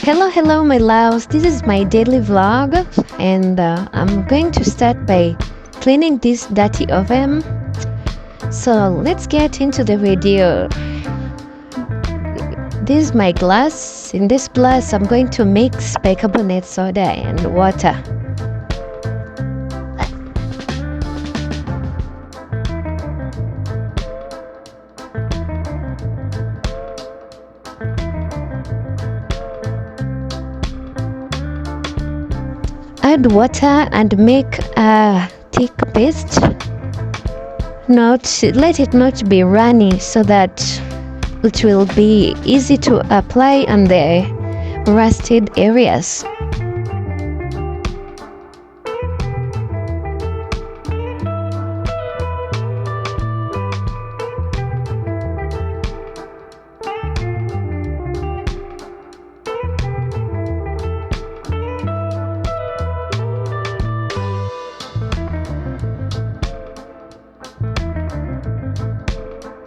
Hello, my loves. This is my daily vlog, and I'm going to start by cleaning this dirty oven. So let's get into the video. This is my glass. In this glass, I'm going to mix bicarbonate soda and water. Add water and make a thick paste. Let it not be runny so that it will be easy to apply on the rusted areas.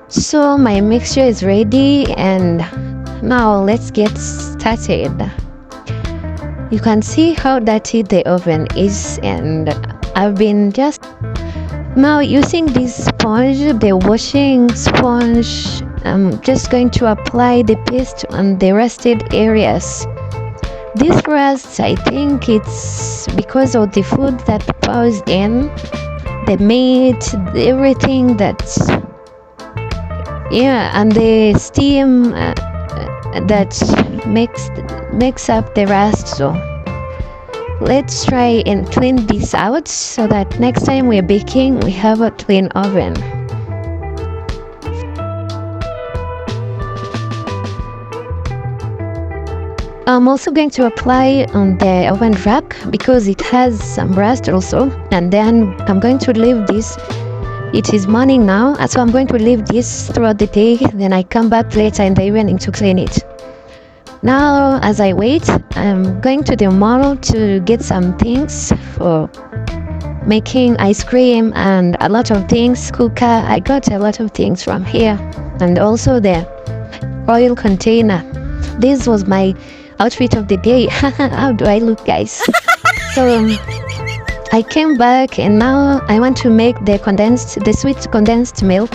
So my mixture is ready, and now let's get started. You can see how dirty the oven is, and I've been just now using this sponge, the washing sponge. I'm just going to apply the paste on the rusted areas. This rust, I think it's because of the food that pours in, the meat, everything that's and the steam that makes up the rust. So let's try and clean this out so that next time we're baking we have a clean oven. I'm also going to apply on the oven rack because it has some rust also, and then I'm going to leave this. It is morning now, so I'm going to leave this throughout the day, then I come back later in the evening to clean it. Now, as I wait, I'm going to the mall to get some things for making ice cream and a lot of things, cooker. I got a lot of things from here, and also the oil container. This was my outfit of the day. How do I look, guys? So I came back, and now I want to make the sweet condensed milk,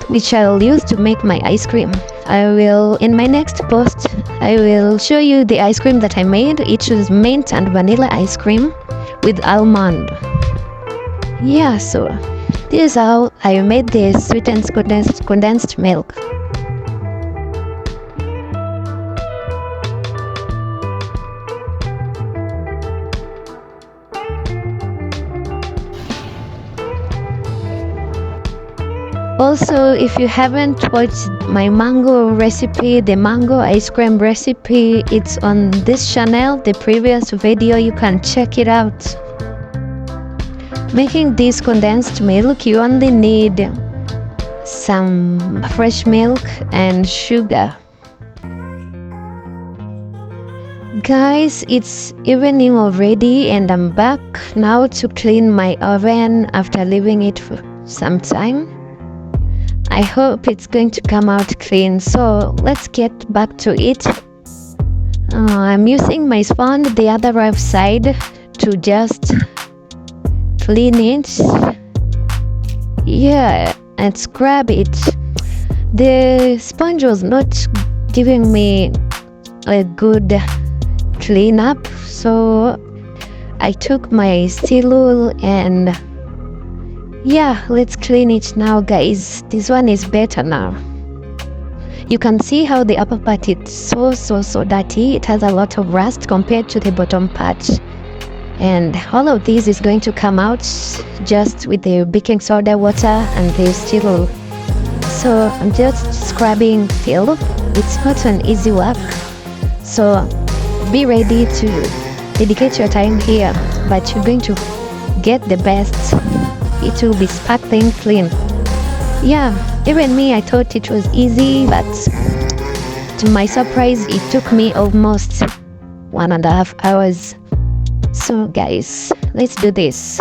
which I'll use to make my ice cream. In my next post, I will show you the ice cream that I made. It was mint and vanilla ice cream with almond. Yeah, so this is how I made the sweetened condensed milk. Also, if you haven't watched my mango recipe, the mango ice cream recipe, it's on this channel, the previous video, you can check it out. Making this condensed milk, you only need some fresh milk and sugar. Guys, it's evening already, and I'm back now to clean my oven after leaving it for some time. I hope it's going to come out clean, so let's get back to it. I'm using my sponge, the other right side, to just clean it. Yeah, and scrub it. The sponge was not giving me a good cleanup, so I took my steel wool and let's clean it now, guys. This one is better now. You can see how the upper part is so dirty. It has a lot of rust compared to the bottom part, and all of this is going to come out just with the baking soda, water, and the steel. So I'm just scrubbing still. It's not an easy work, so be ready to dedicate your time here, but you're going to get the best. It will be sparkling clean. Yeah, even me, I thought it was easy, but to my surprise, it took me almost 1.5 hours. So guys, let's do this.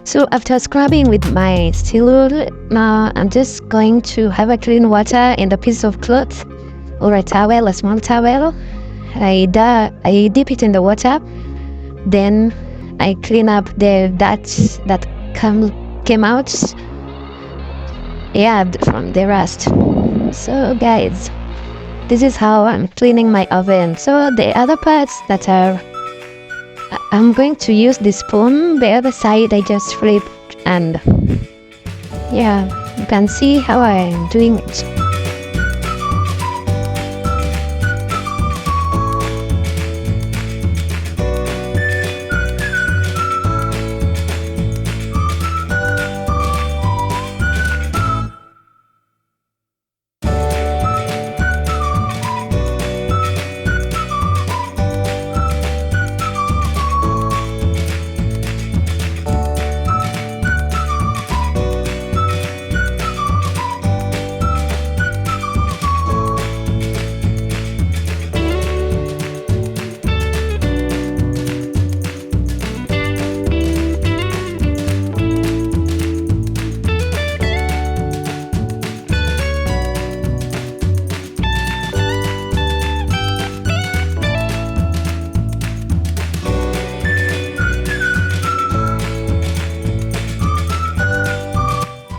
So after scrubbing with my steel wool, now I'm just going to have a clean water and a piece of cloth or a towel, a small towel. I dip it in the water, then I clean up the dirt that came out, from the rust. So guys, this is how I'm cleaning my oven. So the other parts that are, I'm going to use the spoon. The other side I just flipped, and you can see how I'm doing it.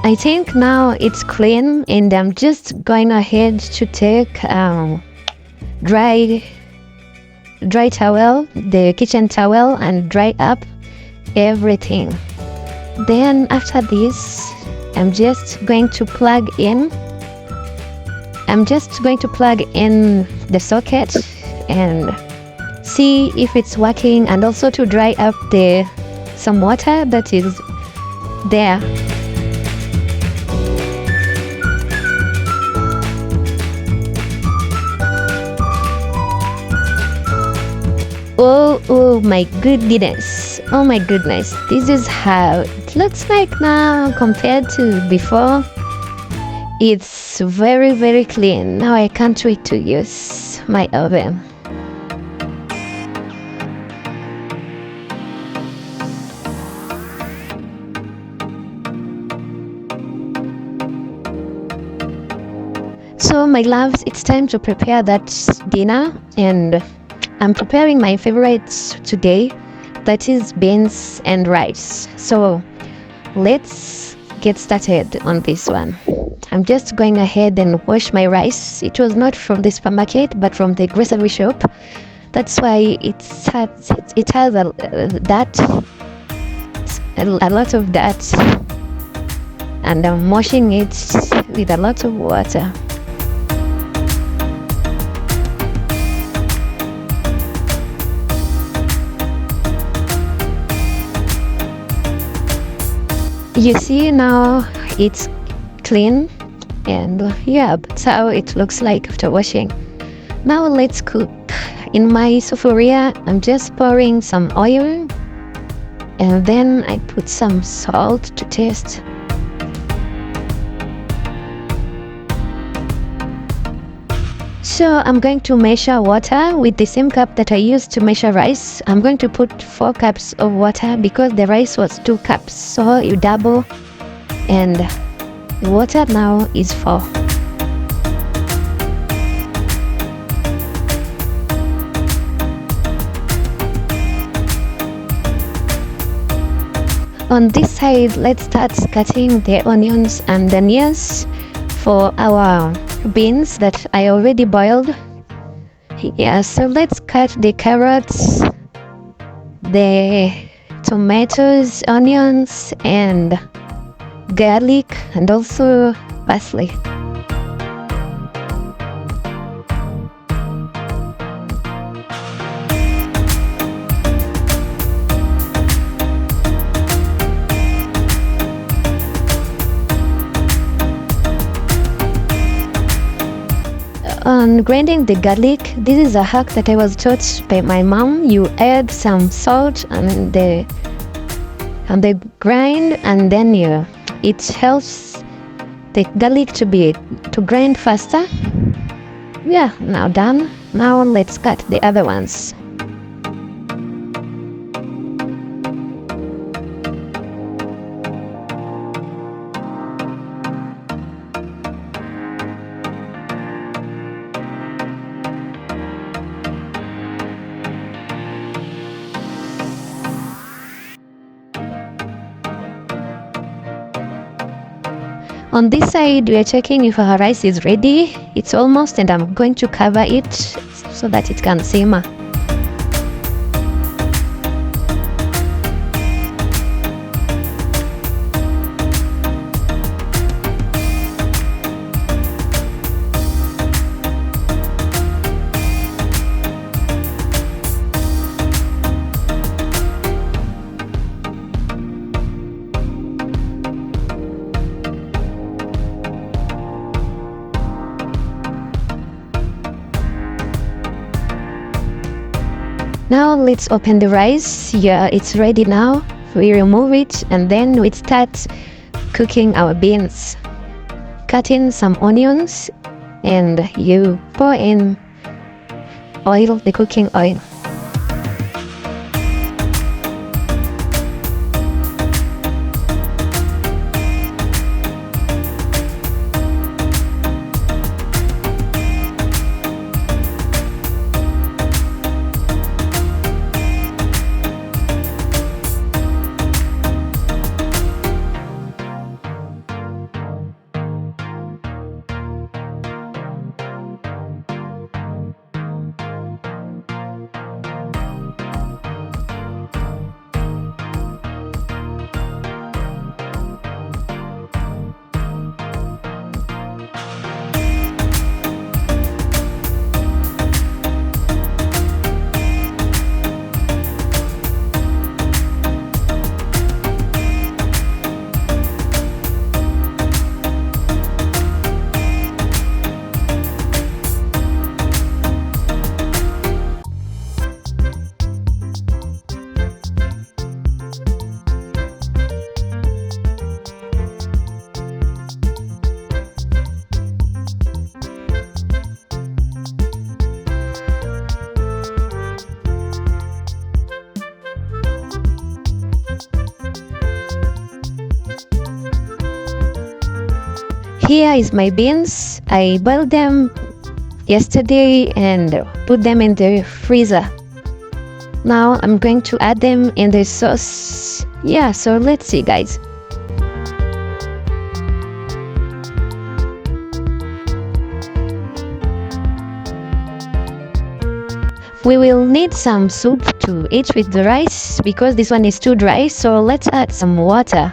I think now it's clean, and I'm just going ahead to take dry towel, the kitchen towel, and dry up everything. Then after this, I'm just going to plug in the socket and see if it's working, and also to dry up some water that is there. Oh my goodness. Oh my goodness. This is how it looks like now compared to before. It's very, very clean. Now I can't wait to use my oven. So my loves, it's time to prepare that dinner, and I'm preparing my favorites today, that is beans and rice. So let's get started on this one. I'm just going ahead and wash my rice. It was not from the supermarket, but from the grocery shop. That's why it has a lot of dirt, and I'm washing it with a lot of water. You see now it's clean, and that's how it looks like after washing. Now let's cook. In my sufuria, I'm just pouring some oil, and then I put some salt to taste. So I'm going to measure water with the same cup that I used to measure rice. I'm going to put 4 cups of water because the rice was 2 cups. So you double, and the water now is 4. On this side, let's start cutting the onions and the ears for our beans that I already boiled. So let's cut the carrots, the tomatoes, onions, and garlic, and also parsley. On grinding the garlic, this is a hack that I was taught by my mom. You add some salt and the grind, and then it helps the garlic to grind faster. Now done. Now let's cut the other ones. On this side, we are checking if our rice is ready. It's almost, and I'm going to cover it so that it can simmer. Now let's open the rice. Yeah, it's ready now. We remove it and then we start cooking our beans. Cut in some onions and you pour in oil, the cooking oil. Here is my beans. I boiled them yesterday and put them in the freezer. Now I'm going to add them in the sauce. Yeah, so let's see, guys. We will need some soup to eat with the rice because this one is too dry, so let's add some water.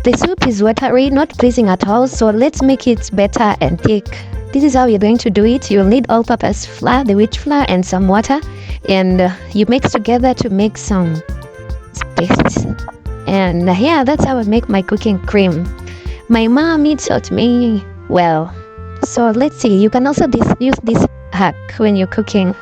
The soup is watery, not pleasing at all, so let's make it better and thick. This is how you're going to do it. You'll need all-purpose flour, the wheat flour, and some water, and you mix together to make some paste. And yeah, that's how I make my cooking cream. My mommy taught me well. So let's see, you can also use this hack when you're cooking.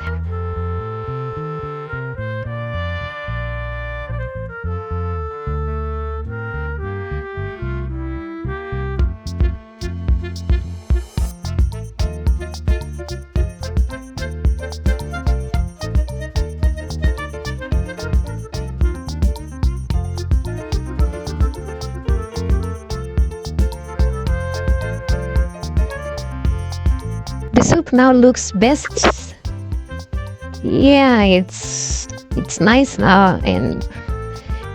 The soup now looks best. Yeah, it's nice now, and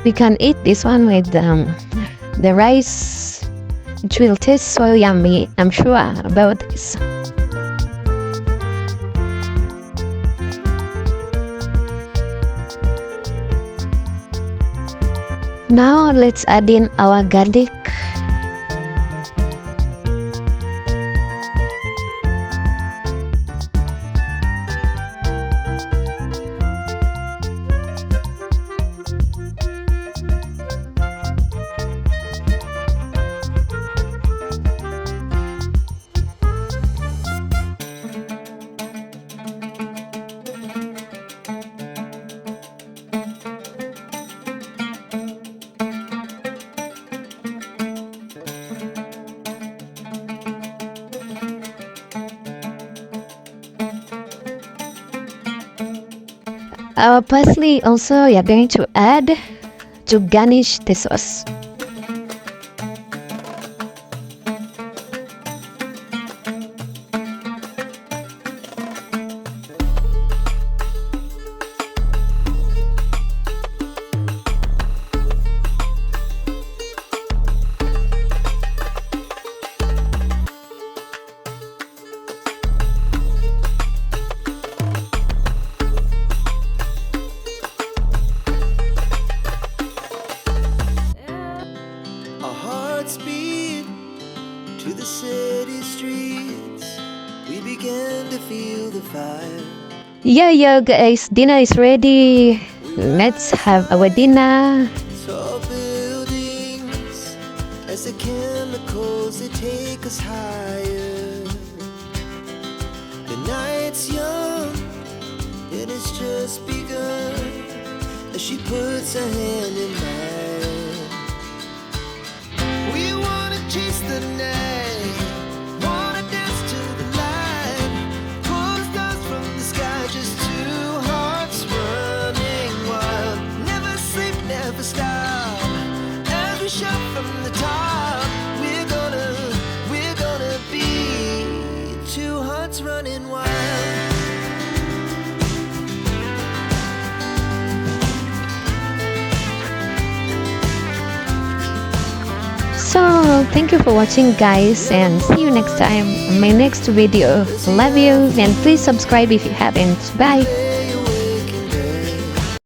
we can eat this one with the rice. It will taste so yummy, I'm sure about this. Now let's add in our garlic. Our parsley also we are going to add to garnish the sauce. Yeah, yeah, guys, dinner is ready. Let's have our dinner. Tall buildings, as the chemicals they take us higher. The night's young, and it's just begun. As she puts her hand in mine, we wanna chase the night, wanna dance to the light, pull the stars from the sky, just two hearts running wild. Never sleep, never stop, as we shout from the top. We're gonna be two hearts running wild. So, thank you for watching, guys, and see you next time on my next video. Love you, and please subscribe if you haven't. Bye.